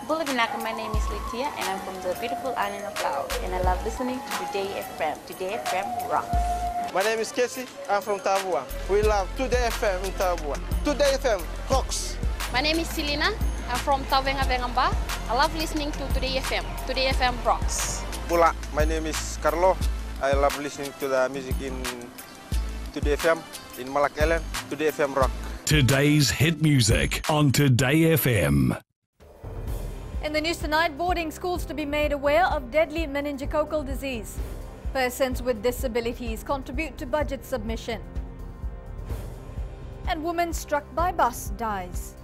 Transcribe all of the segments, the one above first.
Bulavinaka, my name is Litia and I'm from the beautiful island of Laos and I love listening to Today FM. Today FM rocks. My name is Casey, I'm from Tabua. We love Today FM in Tabua. Today FM rocks. My name is Selina, I'm from Tavenga Vengamba. I love listening to Today FM. Today FM rocks. Bula, my name is Carlo. I love listening to the music in Today FM, in Malak Island. Today FM rock. Today's hit music on Today FM. In the news tonight, boarding schools to be made aware of deadly meningococcal disease. Persons with disabilities contribute to budget submission. And woman struck by bus dies.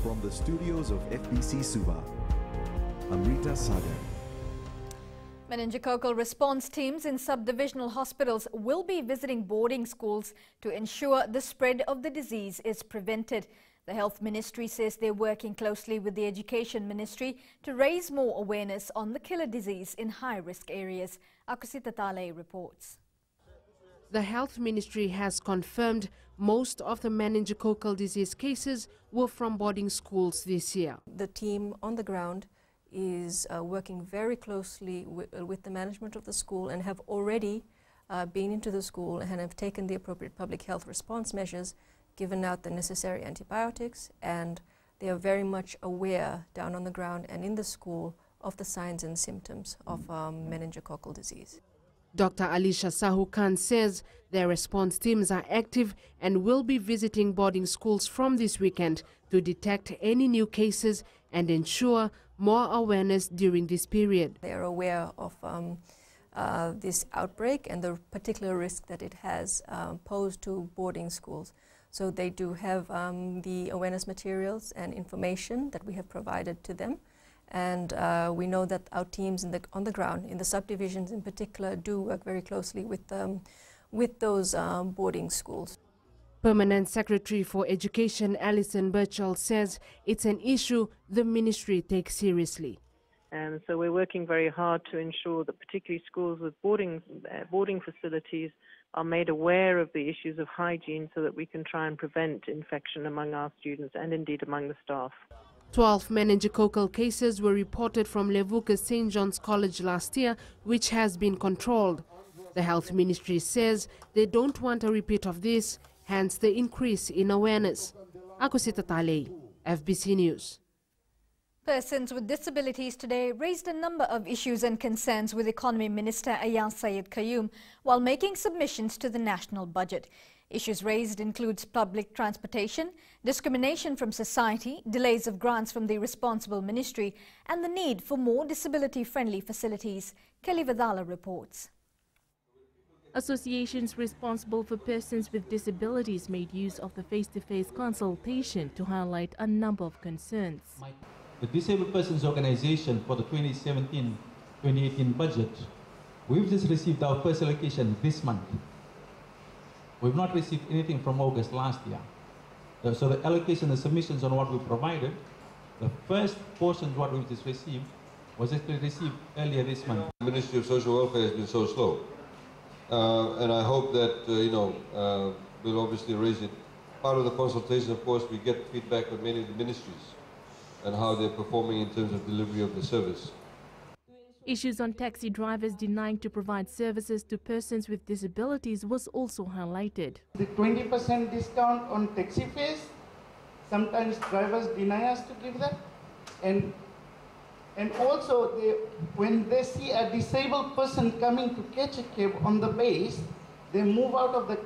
From the studios of FBC Suba, Amrita Sagar. Meningococcal response teams in subdivisional hospitals will be visiting boarding schools to ensure the spread of the disease is prevented. The Health Ministry says they're working closely with the Education Ministry to raise more awareness on the killer disease in high-risk areas. Akusita Tale reports. The Health Ministry has confirmed most of the meningococcal disease cases were from boarding schools this year. The team on the ground is working very closely with the management of the school and have already been into the school and have taken the appropriate public health response measures, given out the necessary antibiotics, and they are very much aware down on the ground and in the school of the signs and symptoms of meningococcal disease. Dr. Alisha Sahu Khan says their response teams are active and will be visiting boarding schools from this weekend to detect any new cases and ensure more awareness during this period. They are aware of this outbreak and the particular risk that it has posed to boarding schools. So they do have the awareness materials and information that we have provided to them. And we know that our teams on the ground, in the subdivisions in particular, do work very closely with those boarding schools. Permanent Secretary for Education Alison Birchall says it's an issue the ministry takes seriously. And so we're working very hard to ensure that particularly schools with boarding facilities are made aware of the issues of hygiene so that we can try and prevent infection among our students and indeed among the staff. 12 meningococcal cases were reported from Levuka St. John's College last year, which has been controlled. The Health Ministry says they don't want a repeat of this, hence the increase in awareness. Akusita Tale, FBC News. Persons with disabilities today raised a number of issues and concerns with Economy Minister Ayaz Sayed Qayyum while making submissions to the national budget. Issues raised includes public transportation, discrimination from society, delays of grants from the responsible ministry, and the need for more disability-friendly facilities. Kelly Vidala reports. Associations responsible for persons with disabilities made use of the face-to-face consultation to highlight a number of concerns. The Disabled Persons Organization for the 2017-2018 budget, we've just received our first allocation this month. We've not received anything from August last year. So the allocation, the submissions on what we provided, the first portion what we just received was actually received earlier this month. The Ministry of Social Welfare has been so slow. And I hope that, we'll obviously raise it. Part of the consultation, of course, we get feedback on many of the ministries and how they're performing in terms of delivery of the service. Issues on taxi drivers denying to provide services to persons with disabilities was also highlighted. The 20% discount on taxi fares, sometimes drivers deny us to give that. And also, when they see a disabled person coming to catch a cab on the base, they move out of the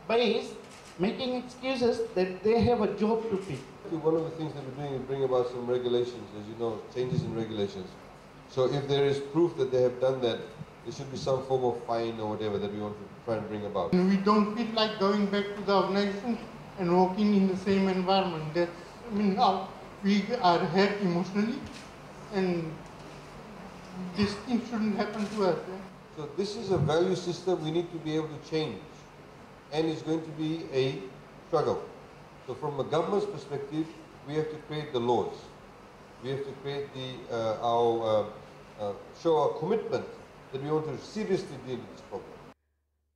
base, making excuses that they have a job to pick. One of the things that we're doing is bring about some regulations, as you know, changes in regulations. So if there is proof that they have done that, there should be some form of fine or whatever that we want to try and bring about. And we don't feel like going back to the organization and working in the same environment. That's, how we are hurt emotionally, and this thing shouldn't happen to us. So this is a value system we need to be able to change, and it's going to be a struggle. So from a government's perspective, we have to create the laws. We have to create show our commitment that we want to seriously deal with this problem.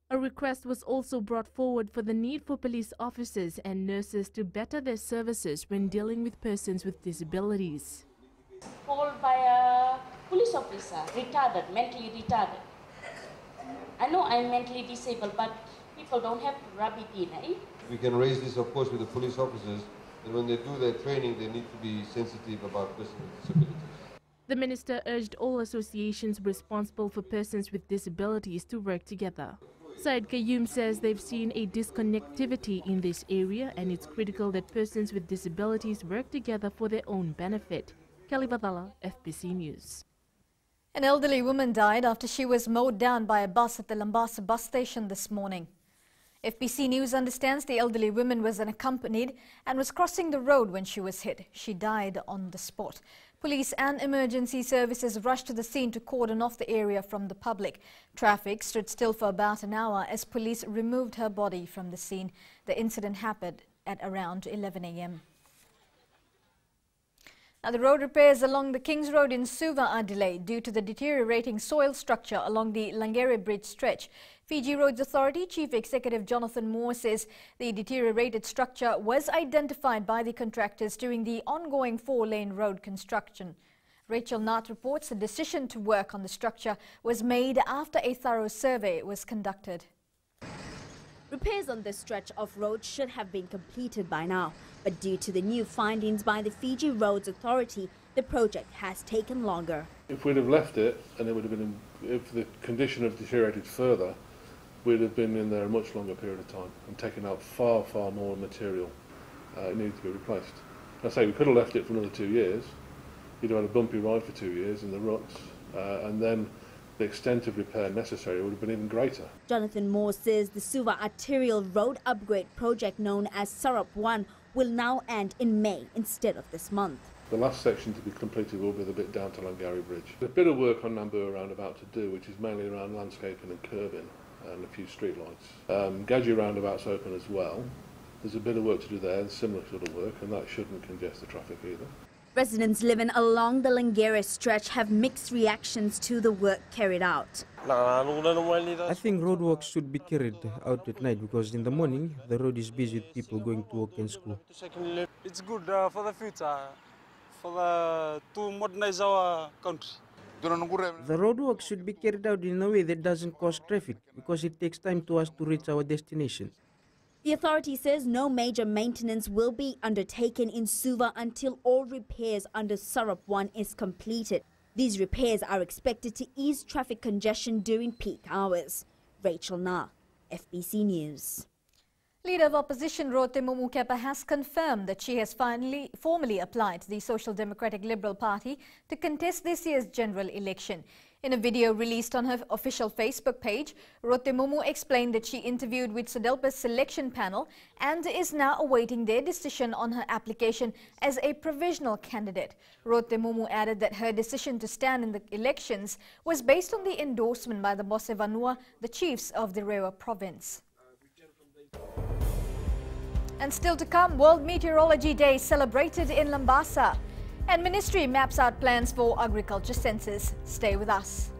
A request was also brought forward for the need for police officers and nurses to better their services when dealing with persons with disabilities. Called by a police officer, mentally retarded. I know I'm mentally disabled, but people don't have to rub it in, eh? We can raise this, of course, with the police officers, and when they do their training, they need to be sensitive about persons with disabilities. The minister urged all associations responsible for persons with disabilities to work together. Syed Qayyum says they've seen a disconnectivity in this area and it's critical that persons with disabilities work together for their own benefit. Kelly Badala, FBC News. An elderly woman died after she was mowed down by a bus at the Lambasa bus station this morning. FBC News understands the elderly woman was unaccompanied and was crossing the road when she was hit. She died on the spot. Police and emergency services rushed to the scene to cordon off the area from the public. Traffic stood still for about an hour as police removed her body from the scene. The incident happened at around 11 a.m. Now, the road repairs along the Kings Road in Suva are delayed due to the deteriorating soil structure along the Langere Bridge stretch. Fiji Roads Authority Chief Executive Jonathan Moore says the deteriorated structure was identified by the contractors during the ongoing 4-lane road construction. Rachel Nath reports the decision to work on the structure was made after a thorough survey was conducted. Repairs on this stretch of road should have been completed by now, but due to the new findings by the Fiji Roads Authority, the project has taken longer. If we'd have left it, and it would have been, if the condition had deteriorated further, we'd have been in there a much longer period of time and taken out far, far more material. It needed to be replaced. I say we could have left it for another 2 years. You'd have had a bumpy ride for 2 years in the ruts, and then the extent of repair necessary would have been even greater. Jonathan Moore says the Suva Arterial Road Upgrade project known as Sarup 1 will now end in May instead of this month. The last section to be completed will be the bit down to Langari Bridge. There's a bit of work on Nambu roundabout to do, which is mainly around landscaping and curbing and a few street lights. Gadji roundabout's open as well. There's a bit of work to do there, similar sort of work, and that shouldn't congest the traffic either. Residents living along the Langere stretch have mixed reactions to the work carried out. I think roadworks should be carried out at night because in the morning the road is busy with people going to work and school. It's good for the future, to modernize our country. The roadworks should be carried out in a way that doesn't cause traffic because it takes time to us to reach our destination. The authority says no major maintenance will be undertaken in Suva until all repairs under Sarup 1 is completed. These repairs are expected to ease traffic congestion during peak hours. Rachel Na, FBC News. Leader of Opposition Rote Mumukepa has confirmed that she has formally applied to the Social Democratic Liberal Party to contest this year's general election. In a video released on her official Facebook page, Rote Mumu explained that she interviewed with SODELPA's selection panel and is now awaiting their decision on her application as a provisional candidate. Rote Mumu added that her decision to stand in the elections was based on the endorsement by the Mose Vanua, the chiefs of the Rewa province. And still to come, World Meteorology Day celebrated in Lambasa. And Ministry maps out plans for agriculture census. Stay with us.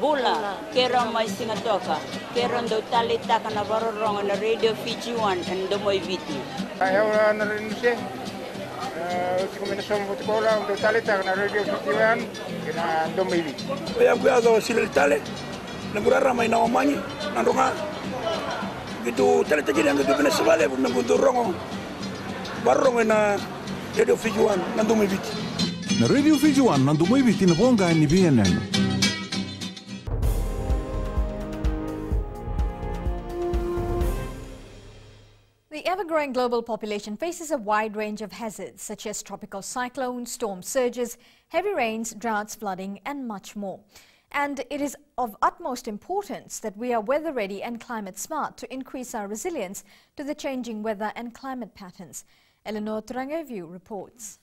Bula, kera mai singatoka, kera ndo talita kana varorong na Radio Fiji 1 and domoy viti. Ayaw na rin siya. Kombinasyon ko lang ndo talita kana Radio Fiji 1 kina domoy viti. Kaya kuyazo sila tale. Nagurara may nawamanyi nandunga gitu talita jadi anggo bina sebale bu nanggo rongo barrongo na Radio Fiji 1 nandumay viti. Na Radio Fiji 1 nandumay viti na bonga ni BNN. The ever-growing global population faces a wide range of hazards such as tropical cyclones, storm surges, heavy rains, droughts, flooding and much more. And it is of utmost importance that we are weather ready and climate smart to increase our resilience to the changing weather and climate patterns. Eleanor Turangeviu reports.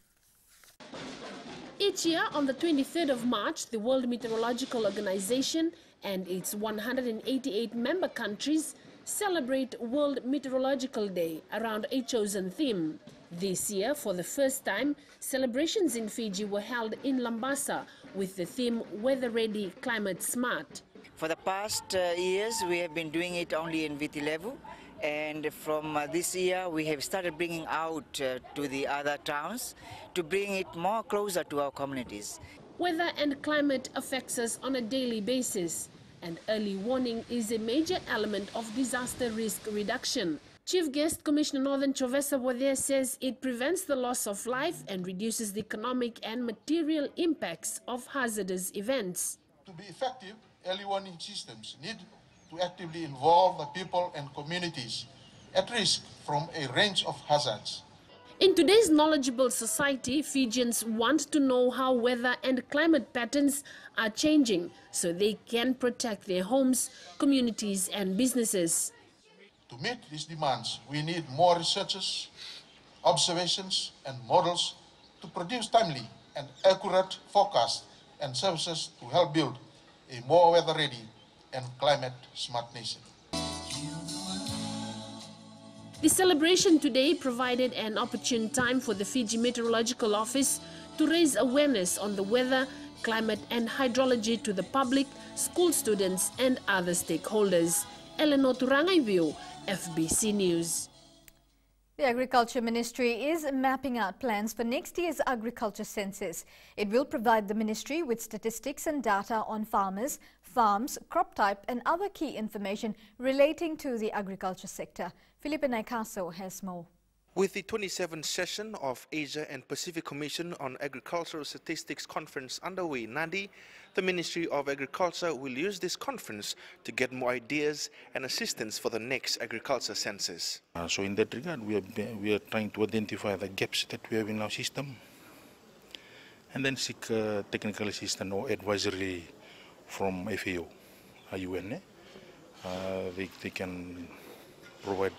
Each year on the 23rd of March, the World Meteorological Organization and its 188 member countries celebrate World Meteorological Day around a chosen theme. This year, for the first time, celebrations in Fiji were held in Lambasa with the theme Weather Ready, Climate Smart. For the past years, we have been doing it only in Viti Levu, and from this year, we have started bringing out to the other towns to bring it more closer to our communities. Weather and climate affects us on a daily basis, and early warning is a major element of disaster risk reduction. Chief Guest Commissioner Northern Chovesa Bodea says it prevents the loss of life and reduces the economic and material impacts of hazardous events. To be effective, early warning systems need to actively involve the people and communities at risk from a range of hazards. In today's knowledgeable society, Fijians want to know how weather and climate patterns are changing so they can protect their homes, communities and businesses. To meet these demands, we need more researches, observations and models to produce timely and accurate forecasts and services to help build a more weather-ready and climate-smart nation. The celebration today provided an opportune time for the Fiji Meteorological Office to raise awareness on the weather, climate and hydrology to the public, school students and other stakeholders. Eleanor Turangaiviu, FBC News. The Agriculture Ministry is mapping out plans for next year's agriculture census. It will provide the ministry with statistics and data on farmers, farms, crop type and other key information relating to the agriculture sector. Felipe Naikaso has more. With the 27th session of Asia and Pacific Commission on Agricultural Statistics Conference underway in Nadi, the Ministry of Agriculture will use this conference to get more ideas and assistance for the next agriculture census. So in that regard, we are trying to identify the gaps that we have in our system and then seek technical assistance or advisory from FAO, UN. They can provide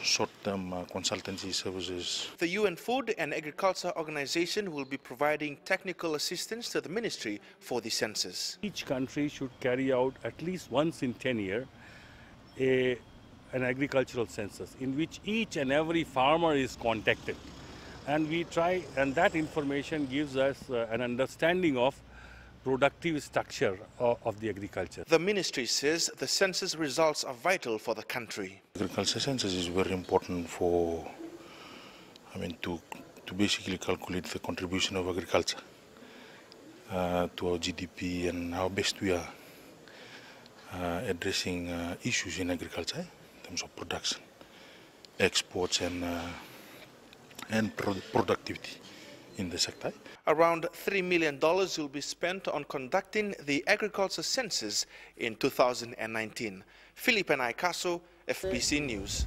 short-term consultancy services. The UN Food and Agriculture Organization will be providing technical assistance to the ministry for the census. Each country should carry out at least once in 10 years an agricultural census in which each and every farmer is contacted. And we try, and that information gives us an understanding of productive structure of the agriculture. The ministry says the census results are vital for the country. Agriculture census is very important for, to basically calculate the contribution of agriculture to our GDP and how best we are addressing issues in agriculture in terms of production, exports and productivity in the sector. Around $3 million will be spent on conducting the agriculture census in 2019. Felipe Naikaso, FBC News.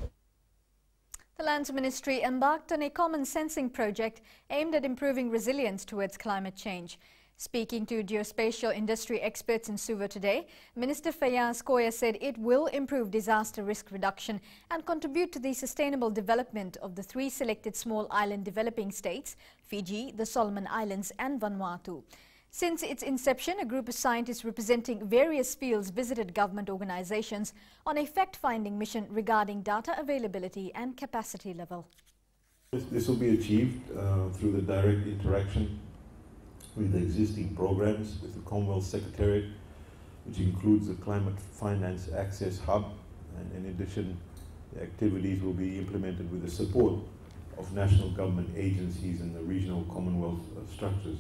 The Lands Ministry embarked on a common sensing project aimed at improving resilience towards climate change. Speaking to geospatial industry experts in Suva today, Minister Fayaz Koya said it will improve disaster risk reduction and contribute to the sustainable development of the 3 selected small island developing states, Fiji, the Solomon Islands and Vanuatu. Since its inception, a group of scientists representing various fields visited government organizations on a fact-finding mission regarding data availability and capacity level. This will be achieved through the direct interaction with the existing programs with the Commonwealth Secretariat, which includes the Climate Finance Access Hub, and in addition, the activities will be implemented with the support of national government agencies and the regional Commonwealth structures.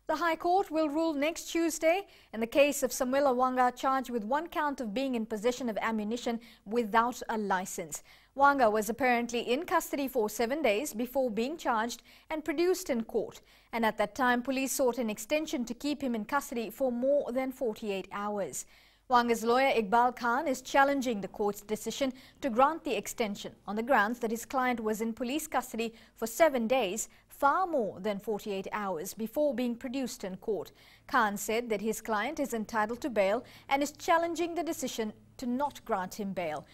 The High Court will rule next Tuesday in the case of Samuela Wanga, charged with 1 count of being in possession of ammunition without a license. Wanga was apparently in custody for 7 days before being charged and produced in court. And at that time, police sought an extension to keep him in custody for more than 48 hours. Wanga's lawyer Iqbal Khan is challenging the court's decision to grant the extension on the grounds that his client was in police custody for 7 days, far more than 48 hours before being produced in court. Khan said that his client is entitled to bail and is challenging the decision to not grant him bail.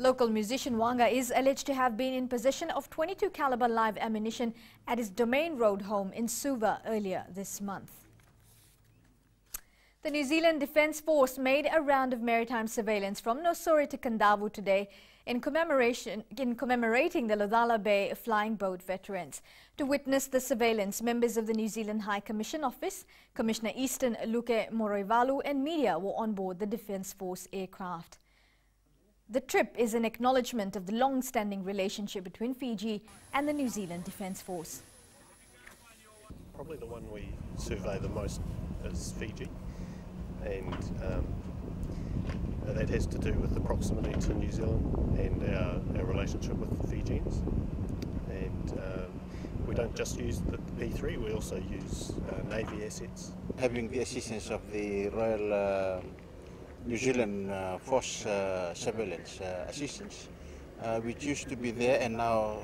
Local musician Wanga is alleged to have been in possession of .22 caliber live ammunition at his Domain Road home in Suva earlier this month. The New Zealand Defence Force made a round of maritime surveillance from Nosori to Kandavu today in commemorating the Lodala Bay flying boat veterans. To witness the surveillance, members of the New Zealand High Commission Office, Commissioner Eastern Luke Moroivalu and media were on board the Defence Force aircraft. The trip is an acknowledgement of the long-standing relationship between Fiji and the New Zealand Defence Force. Probably the one we survey the most is Fiji. And that has to do with the proximity to New Zealand and our relationship with the Fijians. And we don't just use the P3, we also use Navy assets. Having the assistance of the Royal New Zealand Force Surveillance Assistance, which used to be there and now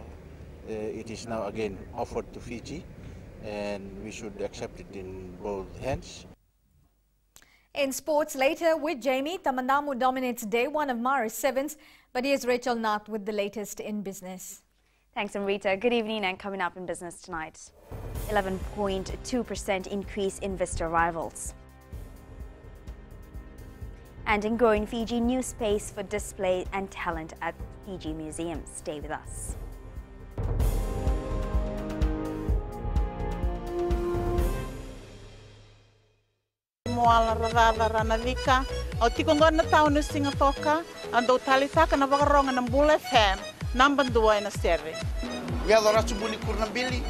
it is now again offered to Fiji, and we should accept it in both hands. In sports later with Jamie, Tamandamu dominates day one of Mara Sevens, but here's Rachel Nath with the latest in business. Thanks, Amrita. Good evening, and coming up in business tonight, 11.2% increase in visitor arrivals. And in growing Fiji, new space for display and talent at Fiji Museum. Stay with us. Moala radada ranavika, au tikongona taunu singatoka, andou talitaka na wakaronga ng Bull FM, number 2 na serve. Ya dora subuni kurnambili,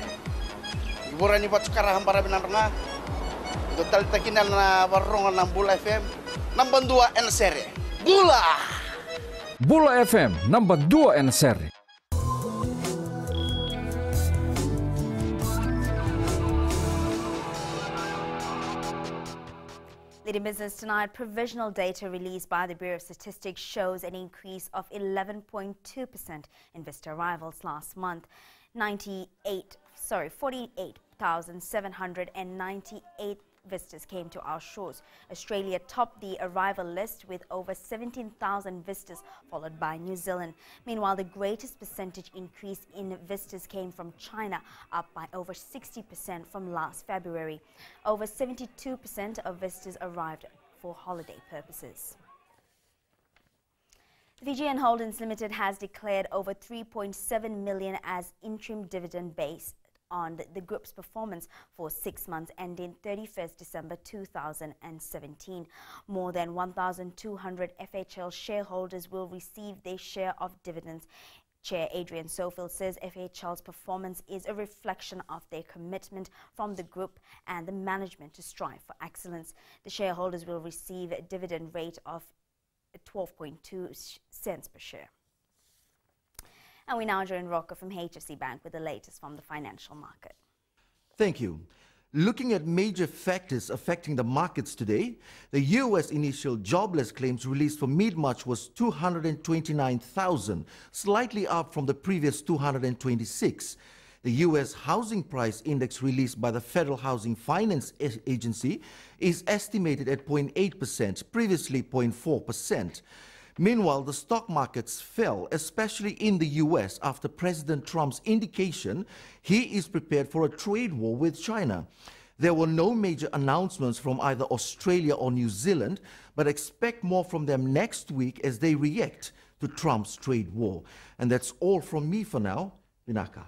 ibora ni batu karaham para binaranga, do talitakina na wakaronga ng Bull FM, number 2 na serve. Bula! Bula FM, number 2 na serve. Leading business tonight, provisional data released by the Bureau of Statistics shows an increase of 11.2% in visitor arrivals last month. 48,798 visitors came to our shores. Australia topped the arrival list with over 17,000 visitors, followed by New Zealand. Meanwhile, the greatest percentage increase in visitors came from China, up by over 60% from last February. Over 72% of visitors arrived for holiday purposes. Fijian Holdings Limited has declared over 3.7 million as interim dividend based on the group's performance for 6 months ending 31st December 2017. More than 1,200 FHL shareholders will receive their share of dividends. Chair Adrian Sofield says FHL's performance is a reflection of their commitment from the group and the management to strive for excellence. The shareholders will receive a dividend rate of 12.2 cents per share. And we now join Rocco from HFC Bank with the latest from the financial market. Thank you. Looking at major factors affecting the markets today, the U.S. initial jobless claims released for mid-March was 229,000, slightly up from the previous 226. The U.S. Housing Price Index released by the Federal Housing Finance Agency is estimated at 0.8%, previously 0.4%. Meanwhile, the stock markets fell, especially in the U.S., after President Trump's indication he is prepared for a trade war with China. There were no major announcements from either Australia or New Zealand, but expect more from them next week as they react to Trump's trade war. And that's all from me for now. Vinaka.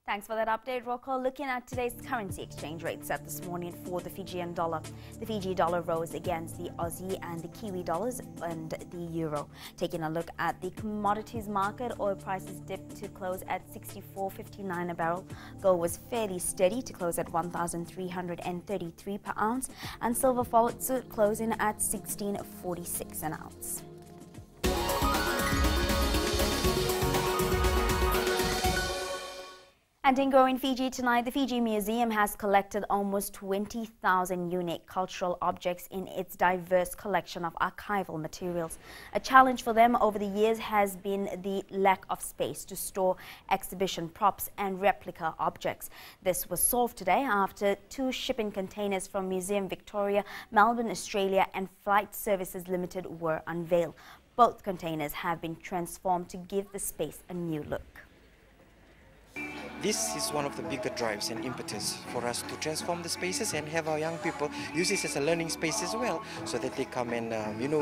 Thanks for that update, Rocco. Looking at today's currency exchange rate set this morning for the Fijian dollar. The Fiji dollar rose against the Aussie and the Kiwi dollars and the euro. Taking a look at the commodities market, oil prices dipped to close at $64.59 a barrel. Gold was fairly steady to close at $1,333 per ounce, and silver followed suit, closing at $16.46 an ounce. And in growing Fiji tonight, the Fiji Museum has collected almost 20,000 unique cultural objects in its diverse collection of archival materials. A challenge for them over the years has been the lack of space to store exhibition props and replica objects. This was solved today after 2 shipping containers from Museum Victoria, Melbourne, Australia and Flight Services Limited were unveiled. Both containers have been transformed to give the space a new look. this is one of the bigger drives and impetus for us to transform the spaces and have our young people use this as a learning space as well, so that they come and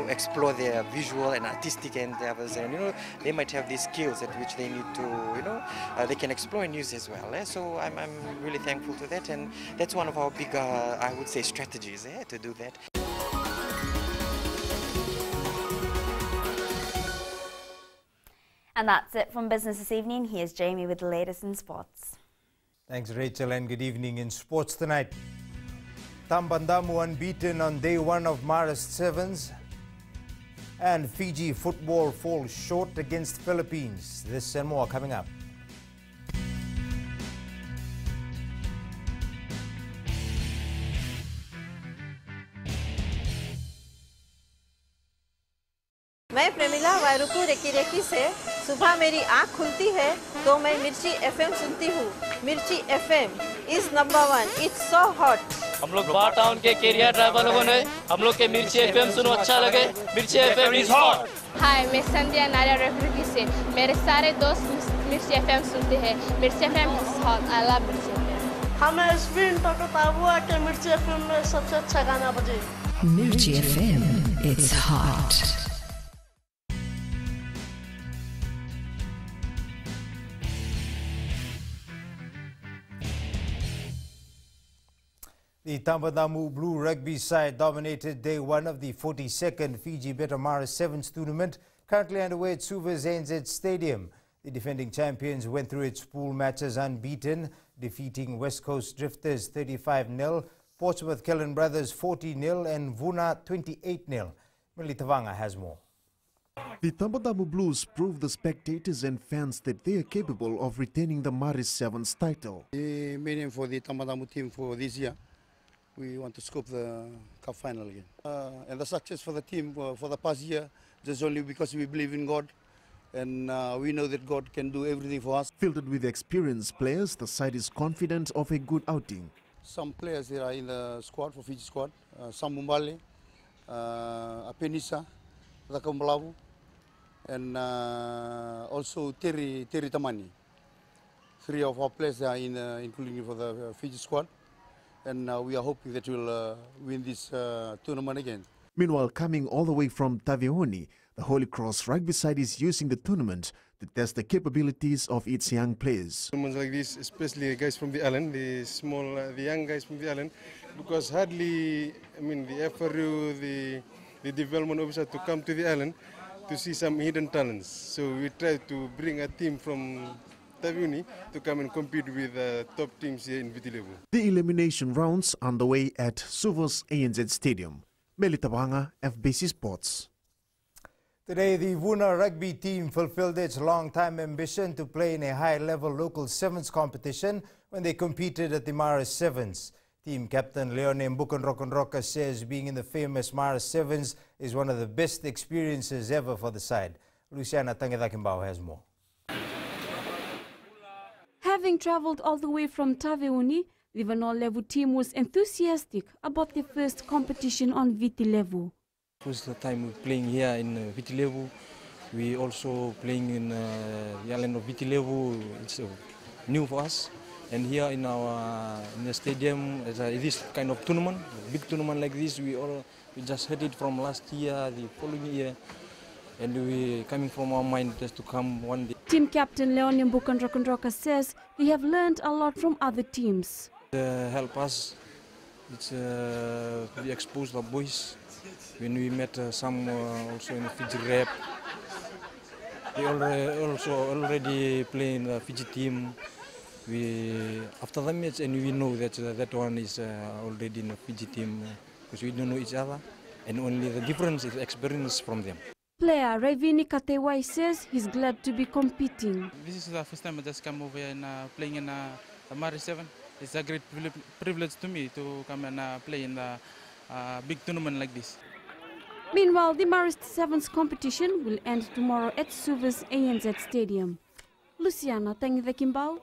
explore their visual and artistic endeavors, and they might have these skills at which they need to they can explore and use as well. So I'm really thankful to that, and that's one of our bigger, I would say, strategies to do that. And that's it from Business this evening. Here's Jamie with the latest in sports. Thanks, Rachel, and good evening in sports tonight. Tambandamu unbeaten on day one of Maris Sevens, and Fiji football falls short against Philippines. This and more coming up. मैं Premila वायरुकू recce recce से सुबह मेरी आँख खुलती है तो मैं मिर्ची एफएम सुनती हूँ। मिर्ची FM is number 1, it's so hot. हम लोग बार टाउन के कैरियर ड्राइवर लोगों ने हम लोग के मिर्ची एफएम सुनो अच्छा लगे। मिर्ची एफएम इज हॉट। हाय, मैं संध्या नारिया रेफरी से मेरे सारे दोस्त मिर्ची एफएम सुनते हैं। मिर्ची FM is hot. I love मिर्ची एफएम। हमें स्पिन टोटो ताबुआ के मिर्ची एफएम में सबसे अच्छा गाना बजे। मिर्ची FM it's hot. The Tambandamu Blue rugby side dominated day one of the 42nd Fiji Betamaris Sevens tournament, currently underway at Suva's ANZ Stadium. The defending champions went through its pool matches unbeaten, defeating West Coast Drifters 35-0, Portsmouth Kellen Brothers 40-0 and Vuna 28-0. Millie Tavanga has more. The Tambandamu Blues proved the spectators and fans that they are capable of retaining the Maris Sevens title. The meaning for the Tambandamu team for this year, we want to scope the cup final again. And the success for the team for the past year, just only because we believe in God, and we know that God can do everything for us. Filled with experienced players, the side is confident of a good outing. Some players that are in the squad, for Fiji squad, Sam Mumbale, Apenisa, Rakamlavu, and also Terry Tamani. 3 of our players are in, including for the Fiji squad. And we are hoping that we'll win this tournament again. Meanwhile, coming all the way from Taveuni, the Holy Cross rugby side is using the tournament to test the capabilities of its young players. Tournaments like this, especially guys from the island, the young guys from the island, because hardly, the FRU, the development officer to come to the island to see some hidden talents. So we try to bring a team from Taveuni to come and compete with top teams here in Viti Levu. The elimination rounds underway at Suva's ANZ Stadium. Melita Banga, FBC Sports. Today, the Vuna rugby team fulfilled its long-time ambition to play in a high-level local sevens competition when they competed at the Maris Sevens. Team captain Leone Mbukonrokonroka says being in the famous Maris Sevens is one of the best experiences ever for the side. Luciana Tangedakimbao has more. Having travelled all the way from Taveuni, the Vanol Levu team was enthusiastic about their first competition on Viti Levu. First time playing here in Viti Levu. We also playing in the island of Viti Levu. It's new for us. And here in the stadium, it is kind of tournament, big tournament like this. We just had it from last year, the following year. And we coming from our mind just to come one day. Team captain Leone Mbukonrokonroka says they have learned a lot from other teams. Help us to be exposed to boys. When we met some also in the Fiji rep, they already play in the Fiji team. After the match, and we know that that one is already in the Fiji team because we don't know each other, and only the difference is experience from them. Player Ravini Katewai says he's glad to be competing. This is the first time I just come over here and playing in the Maris 7. It's a great privilege to me to come and play in the big tournament like this. Meanwhile, the Maris 7's competition will end tomorrow at Suva's ANZ Stadium. Luciana Tangedakimbao,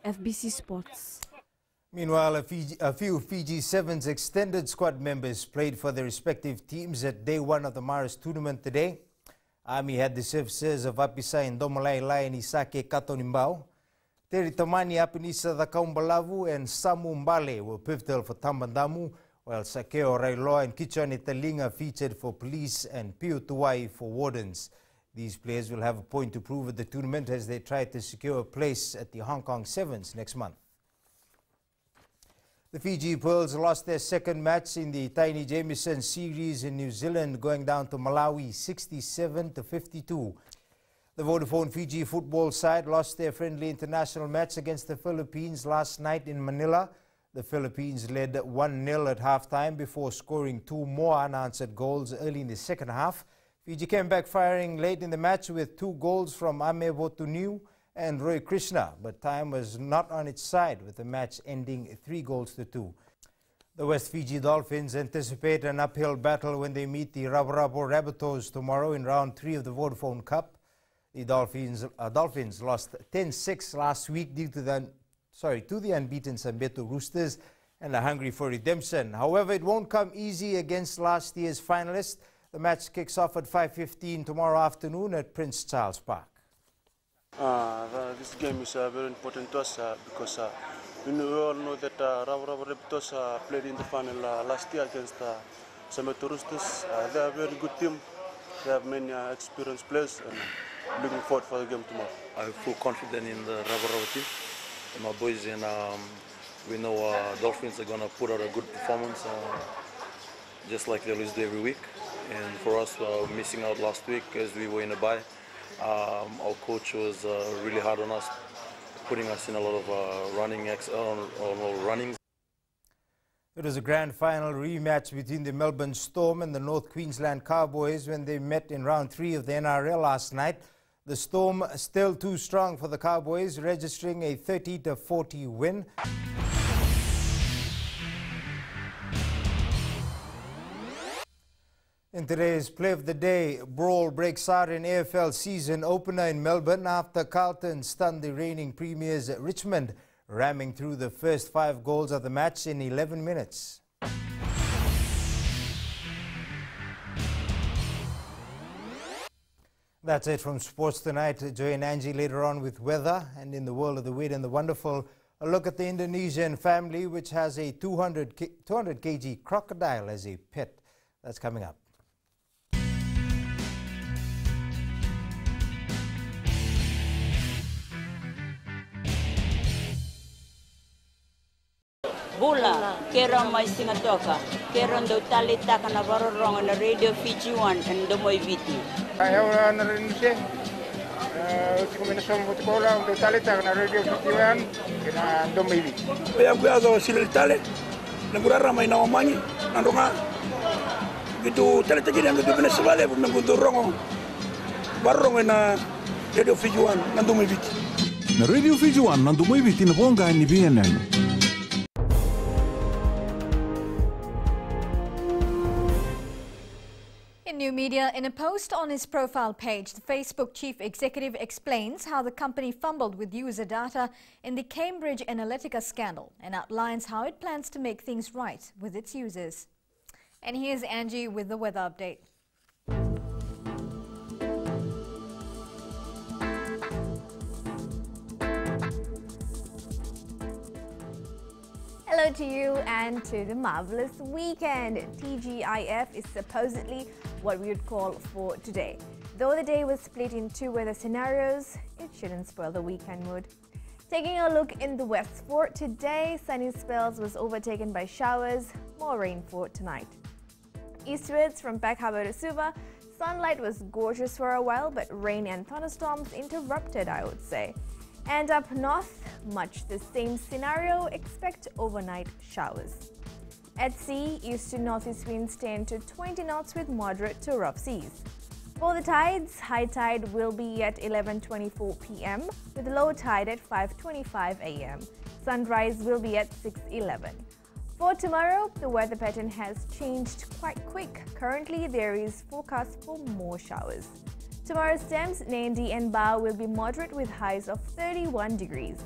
FBC Sports. Meanwhile, a few Fiji Sevens extended squad members played for their respective teams at day one of the Maris tournament today. Army had the services of Apisai and Domalai Lai and Isake Katonimbao. Teri Tamani Apinisa the Kaumbalavu and Samu Mbale were pivotal for Tambandamu, while Sakeo Railoa and Kichani Talinga featured for police and Pio Tuwai for wardens. These players will have a point to prove at the tournament as they try to secure a place at the Hong Kong Sevens next month. The Fiji Pearls lost their second match in the Tiny Jamieson series in New Zealand, going down to Malawi 67-52. The Vodafone Fiji football side lost their friendly international match against the Philippines last night in Manila. The Philippines led 1-0 at halftime before scoring 2 more unanswered goals early in the second half. Fiji came back firing late in the match with 2 goals from Ame Votuniu and Roy Krishna, but time was not on its side, with the match ending 3-2. The West Fiji Dolphins anticipate an uphill battle when they meet the Rabarabo Rabbitohs tomorrow in round 3 of the Vodafone Cup. The Dolphins lost 10-6 last week due to the unbeaten Sambeto Roosters and are hungry for redemption. However, it won't come easy against last year's finalists. The match kicks off at 5:15 tomorrow afternoon at Prince Charles Park. This game is very important to us because we all know that Rabarabo Rabbitohs played in the final last year against Sambeto Roosters. They are a very good team. They have many experienced players, and looking forward for the game tomorrow. I feel confident in the Rabarabo team, my boys, and we know Dolphins are going to put out a good performance, just like they always do every week. And for us, missing out last week as we were in a bye, our coach was really hard on us, putting us in a lot of runnings. It was a grand final rematch between the Melbourne Storm and the North Queensland Cowboys when they met in round 3 of the NRL last night. The Storm still too strong for the Cowboys, registering a 30-40 win. In today's play of the day, brawl breaks out in AFL season opener in Melbourne after Carlton stunned the reigning premiers at Richmond, ramming through the first 5 goals of the match in 11 minutes. That's it from Sports Tonight. Join Angie later on with weather, and in the world of the weird and the wonderful, a look at the Indonesian family which has a 200 kg crocodile as a pet. That's coming up. Bula, kera mai singatoka, kera ndo talita kana varorong na Radio Fiji 1 and Domoy Viti. Ayaw na rin siya. Kombinasyon ko ndo talita kana Radio Fiji 1 kana Domoy Viti. Kaya kuyazo sila tale, nagurara may nawamanyi, nandunga. Gitu talita gini ang gitu pinasabale, pumenggunturong barong na Radio Fiji 1 na Domoy Viti. Na Radio Fiji 1 na Domoy Viti na ponga ni BNN. New media, in a post on his profile page, the Facebook chief executive explains how the company fumbled with user data in the Cambridge Analytica scandal and outlines how it plans to make things right with its users. And here's Angie with the weather update. Hello to you and to the marvelous weekend. TGIF is supposedly what we would call for today. Though the day was split in 2 weather scenarios, it shouldn't spoil the weekend mood. Taking a look in the west for today, sunny spells was overtaken by showers, more rain for tonight. Eastwards from Peck Harbour to Suva, sunlight was gorgeous for a while, but rain and thunderstorms interrupted, I would say. And up north, much the same scenario, expect overnight showers. At sea, east to northeast winds 10 to 20 knots with moderate to rough seas. For the tides, high tide will be at 11:24 p.m. with low tide at 5:25 a.m. Sunrise will be at 6:11. For tomorrow, the weather pattern has changed quite quick. Currently, there is forecast for more showers. Tomorrow's temps, Nandi and Ba will be moderate with highs of 31 degrees.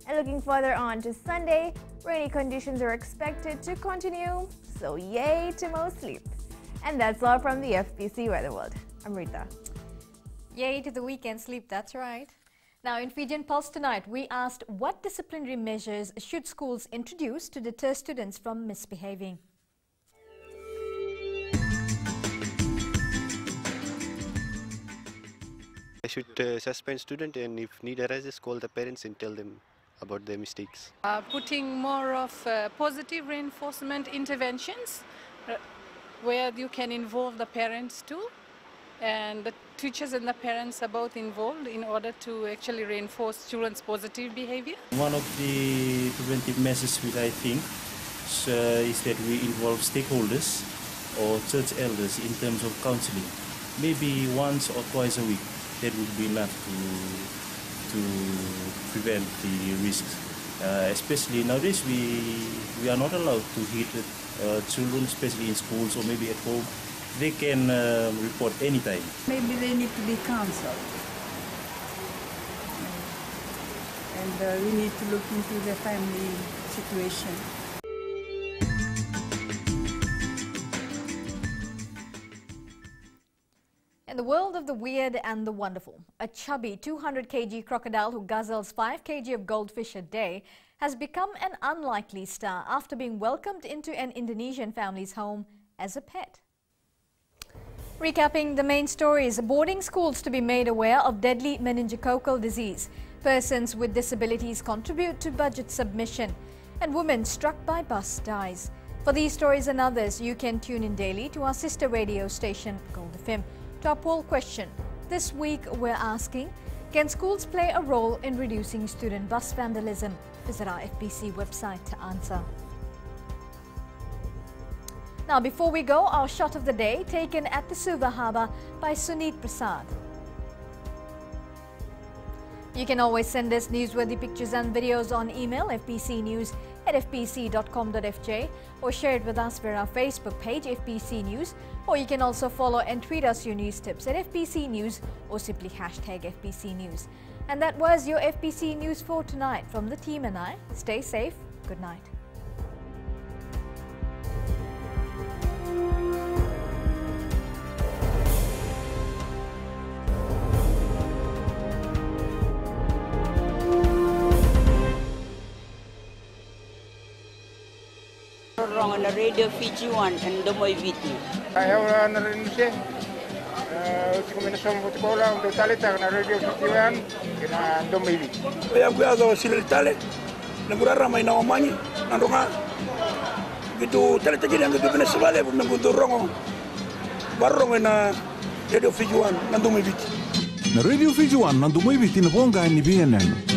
And looking further on to Sunday, rainy conditions are expected to continue, so yay to more sleep. And that's all from the FBC Weather World. I'm Rita. Yay to the weekend sleep, that's right. Now in Fijian Pulse tonight, we asked what disciplinary measures should schools introduce to deter students from misbehaving. I should suspend student, and if need arises, call the parents and tell them about their mistakes. Putting more of positive reinforcement interventions where you can involve the parents too, and the teachers and the parents are both involved in order to actually reinforce children's positive behavior. One of the preventive measures which I think is that we involve stakeholders or church elders in terms of counseling. Maybe once or twice a week, that would be enough to prevent the risks. Especially nowadays, we are not allowed to hit children, especially in schools or maybe at home. They can report anytime. Maybe they need to be counseled. And we need to look into the family situation. In the world of the weird and the wonderful, a chubby 200 kg crocodile who guzzles 5 kg of goldfish a day has become an unlikely star after being welcomed into an Indonesian family's home as a pet. Recapping the main stories, boarding schools to be made aware of deadly meningococcal disease. Persons with disabilities contribute to budget submission. And woman struck by bus dies. For these stories and others, you can tune in daily to our sister radio station, Gold FM. To our poll question, this week we're asking, can schools play a role in reducing student bus vandalism? Visit our FBC website to answer. Now, before we go, our shot of the day taken at the Suva Harbour by Suneet Prasad. You can always send us newsworthy pictures and videos on email fbcnews@fbc.com.fj or share it with us via our Facebook page FBC News, or you can also follow and tweet us your news tips at FBC News or simply hashtag FBC News. And that was your FBC News for tonight. From the team and I, stay safe, good night. Wrong on the radio Fiji One and Domoy Viti. Ayaw na rin siya. Kombinasyon mo sekolah untuk talita na radio Fiji One kina Domoy Viti. Kaya kuyaga sila tale. Nagurara may naomanyi nandunga. Gitu talita gini ang gitu pinasabale pag nagundurong barong na radio Fiji One na Domoy Viti. Na radio Fiji One na Domoy Viti na ponga ni BNN.